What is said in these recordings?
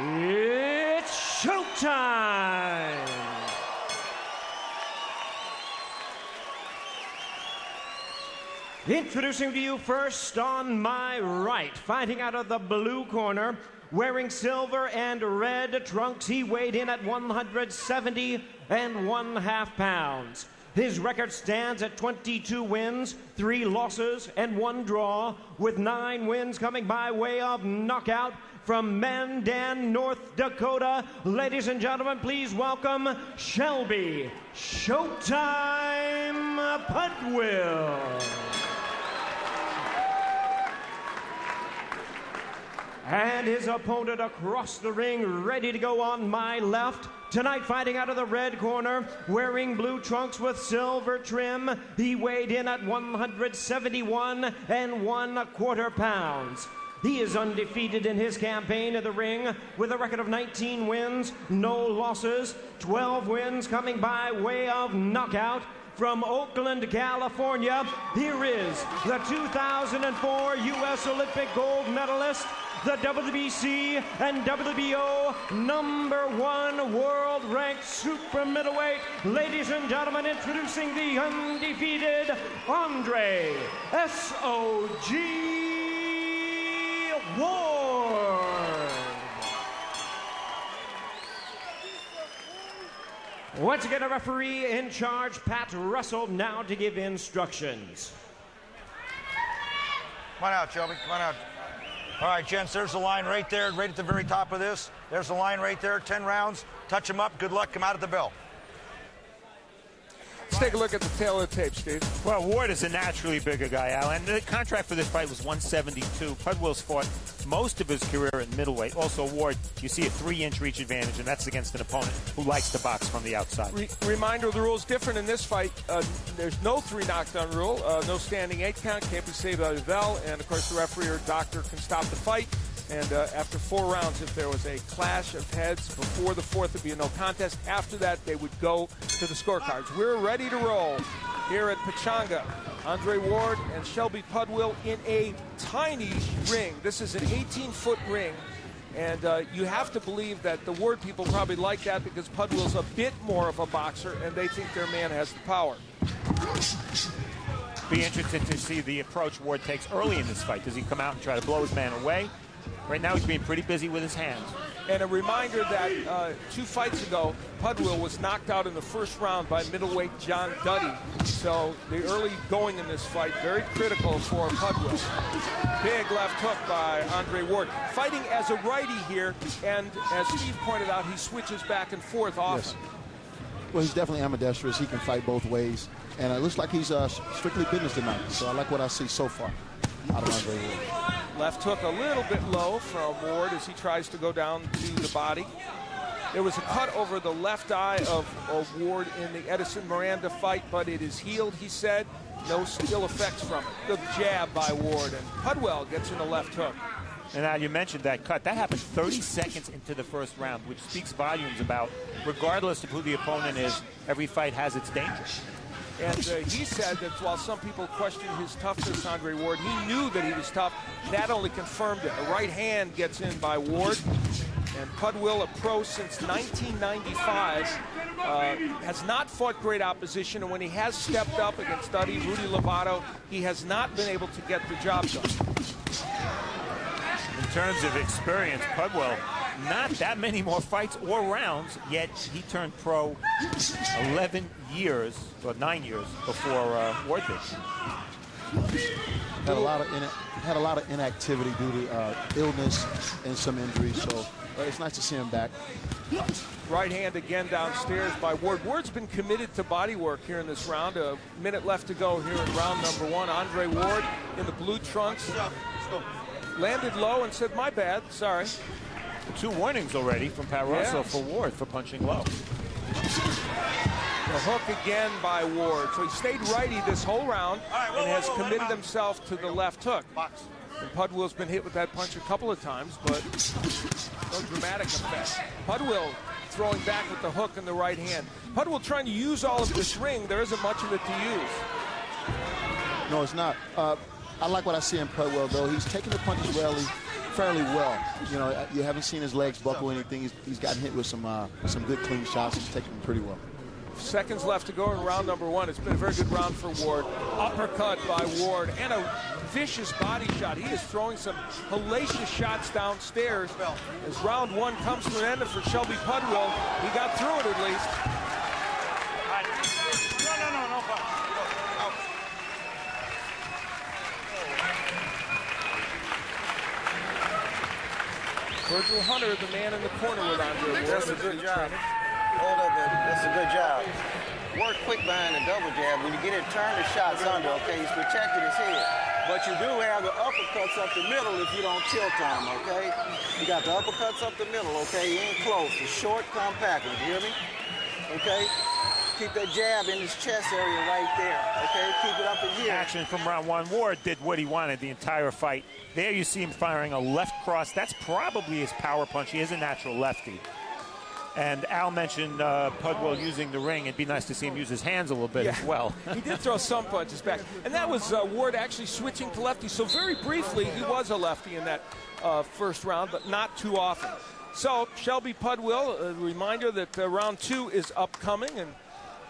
It's showtime! Introducing to you first on my right, fighting out of the blue corner, wearing silver and red trunks, he weighed in at 170 1/2 pounds. His record stands at 22 wins, 3 losses, and 1 draw, with 9 wins coming by way of knockout from Mandan, North Dakota. Ladies and gentlemen, please welcome Shelby Showtime Pudwill. And his opponent across the ring, ready to go on my left. Tonight, fighting out of the red corner, wearing blue trunks with silver trim. He weighed in at 171 1/4 pounds. He is undefeated in his campaign in the ring with a record of 19 wins, no losses, 12 wins coming by way of knockout. From Oakland, California, here is the 2004 U.S. Olympic gold medalist, the WBC and WBO #1 world-ranked super middleweight. Ladies and gentlemen, introducing the undefeated Andre S.O.G. Ward. Once again, a referee in charge, Pat Russell, now to give instructions. Come on out, Shelby. Come on out. All right, gents, there's the line right there, right at the very top of this. There's the line right there, 10 rounds. Touch them up. Good luck. Come out at the bell. Let's take a look at the tail of the tape, Steve. Well, Ward is a naturally bigger guy, Al, and the contract for this fight was 172. Pudwill's fought most of his career in middleweight. Also, Ward, you see a 3-inch reach advantage, and that's against an opponent who likes to box from the outside. Reminder, the rules different in this fight. There's no 3 knockdown rule, no standing 8 count, can't be saved by the bell, and of course the referee or doctor can stop the fight. And after 4 rounds, if there was a clash of heads before the 4th, there'd be a no contest. After that, they would go to the scorecards. We're ready to roll here at Pechanga. Andre Ward and Shelby Pudwill in a tiny ring. This is an 18-foot ring. And you have to believe that the Ward people probably like that because Pudwill's a bit more of a boxer, and they think their man has the power. Be interested to see the approach Ward takes early in this fight. Does he come out and try to blow his man away? Right now, he's being pretty busy with his hands. And a reminder that 2 fights ago, Pudwill was knocked out in the first round by middleweight John Duddy. So the early going in this fight, very critical for Pudwill. Big left hook by Andre Ward. Fighting as a righty here, and as Steve pointed out, he switches back and forth often. Yes. Well, he's definitely ambidextrous. He can fight both ways. And it looks like he's strictly business tonight. So I like what I see so far out of Andre Ward. Left hook a little bit low from Ward as he tries to go down to the body. There was a cut over the left eye of Ward in the Edison Miranda fight, but it is healed, he said. No still effects from it. Good jab by Ward, and Pudwill gets in the left hook. And now you mentioned that cut. That happened 30 seconds into the first round, which speaks volumes about, regardless of who the opponent is, every fight has its dangers. And he said that while some people questioned his toughness, Andre Ward, he knew that he was tough. That only confirmed it. A right hand gets in by Ward. And Pudwill, a pro since 1995, has not fought great opposition. And when he has stepped up against Duddy, Rudy Lovato, he has not been able to get the job done. In terms of experience, Pudwill, not that many more fights or rounds, yet he turned pro 11 years, or 9 years before Ward did. Had a lot of inactivity due to illness and some injuries, so it's nice to see him back. Right hand again downstairs by Ward. Ward's been committed to body work here in this round. A minute left to go here in round number 1. Andre Ward in the blue trunks landed low and said, "My bad, sorry." 2 warnings already from Pat Russell for Ward for punching low. The hook again by Ward. So he stayed righty this whole round and has committed himself to the left hook. And Pudwill's been hit with that punch a couple of times, but no dramatic effect. Pudwill throwing back with the hook in the right hand. Pudwill trying to use all of this ring. There isn't much of it to use. No, it's not. I like what I see in Pudwill, though. He's taking the punches rarely. fairly well. You know, you haven't seen his legs buckle or anything. He's gotten hit with some good clean shots. He's taken them pretty well. Seconds left to go in round number one. It's been a very good round for Ward. Uppercut by Ward and a vicious body shot. He is throwing some hellacious shots downstairs. As round one comes to an end for Shelby Pudwill, he got through it at least. No. Virgil Hunter, the man in the corner with Andre Ward. That's a good job. Hold up, that's a good job. Work quick behind the double jab. When you get it, turn the shots under, okay? He's protected his head. But you do have the uppercuts up the middle if you don't tilt on him, okay? You got the uppercuts up the middle, okay? In close, the short, compact one. You hear me? Okay? Keep that jab in his chest area right there, okay? Keep it up in here. Action from round one. Ward did what he wanted the entire fight. There you see him firing a left cross. That's probably his power punch. He is a natural lefty. And Al mentioned Pudwill using the ring. It'd be nice to see him use his hands a little bit as well. He did throw some punches back. And that was Ward actually switching to lefty. So very briefly, he was a lefty in that first round, but not too often. So Shelby Pudwill, a reminder that round two is upcoming. And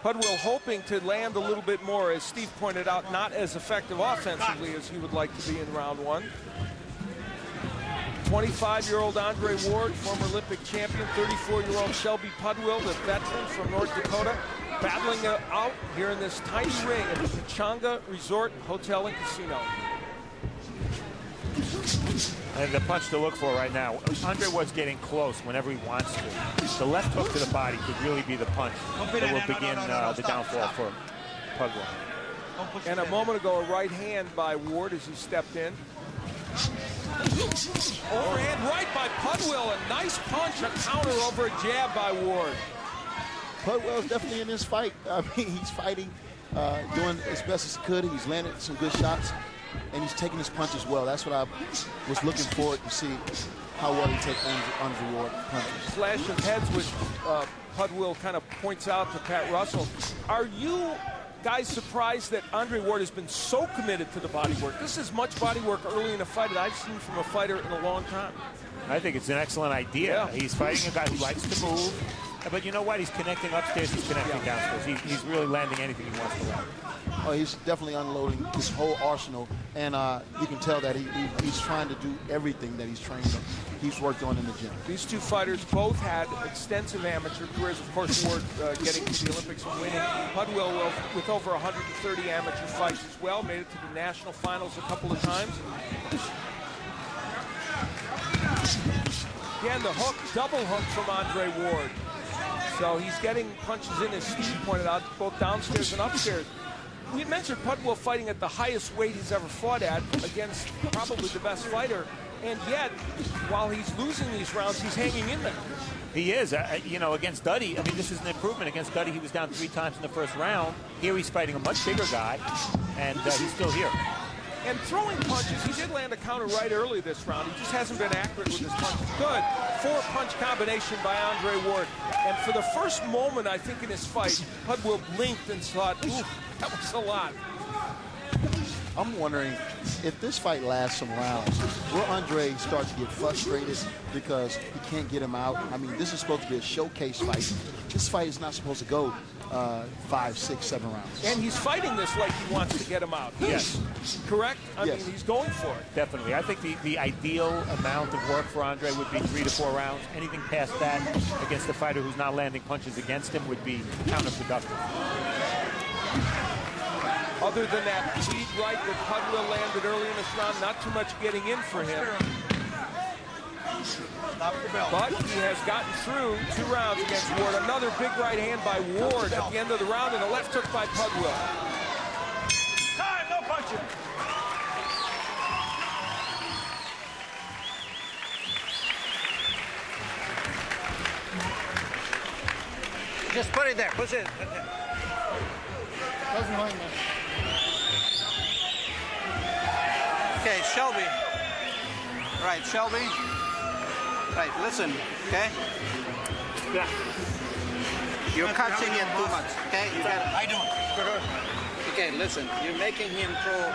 Pudwill hoping to land a little bit more, as Steve pointed out, not as effective offensively as he would like to be in round one. 25-year-old Andre Ward, former Olympic champion. 34-year-old Shelby Pudwill, the veteran from North Dakota, battling out here in this tiny ring at the Pechanga Resort Hotel and Casino. And the punch to look for right now. Andre Ward's getting close whenever he wants to. The left hook to the body could really be the punch that will begin the downfall for Pudwill. And a moment ago, a right hand by Ward as he stepped in. Overhand right by Pudwill. A nice punch, a counter over a jab by Ward. Pudwill's definitely in this fight. I mean, he's fighting, doing as best as he could. He's landed some good shots, and he's taking his punches well. That's what I was looking forward to see, how well he takes Andre Ward punches. Slash of heads, which Pudwill kind of points out to Pat Russell. Are you guys surprised that Andre Ward has been so committed to the body work? This is much body work early in a fight that I've seen from a fighter in a long time. I think it's an excellent idea. Yeah. He's fighting a guy who likes to move. But you know what? He's connecting upstairs. He's connecting downstairs. He's really landing anything he wants to land. Oh, he's definitely unloading his whole arsenal. And you can tell that he's trying to do everything that he's worked on in the gym. These two fighters both had extensive amateur careers. Of course, Ward getting to the Olympics and winning. Pudwill with over 130 amateur fights as well. Made it to the national finals a couple of times. Again, the hook, double hook from Andre Ward. So he's getting punches in, as Steve pointed out, both downstairs and upstairs. We mentioned Pudwill fighting at the highest weight he's ever fought at against probably the best fighter. And yet, while he's losing these rounds, he's hanging in there. He is. You know, against Duddy, I mean, this is an improvement. Against Duddy, he was down 3 times in the first round. Here he's fighting a much bigger guy, and he's still here. And throwing punches, he did land a counter right early this round. He just hasn't been accurate with his punches. Good 4-punch combination by Andre Ward. And for the first moment, I think, in his fight, Pudwill blinked and thought, ooh, that was a lot. I'm wondering if this fight lasts some rounds, will Andre start to get frustrated because he can't get him out? I mean, this is supposed to be a showcase fight. This fight is not supposed to go 5, 6, 7 rounds. And he's fighting this like he wants to get him out. Yes. Correct? I Yes. mean, he's going for it. Definitely. I think the ideal amount of work for Andre would be 3 to 4 rounds. Anything past that against a fighter who's not landing punches against him would be counterproductive. Other than that lead right that Pudwill landed early in this round, not too much getting in for him. But he has gotten through 2 rounds against Ward. Another big right hand by Ward at the end of the round, and a left hook by Pudwill. Time, no punching. Just put it there. Push it. Okay, Shelby. Right, Shelby. Right, listen, okay? Yeah. You're catching it too much, okay? You gotta, I don't. okay, listen. You're making him throw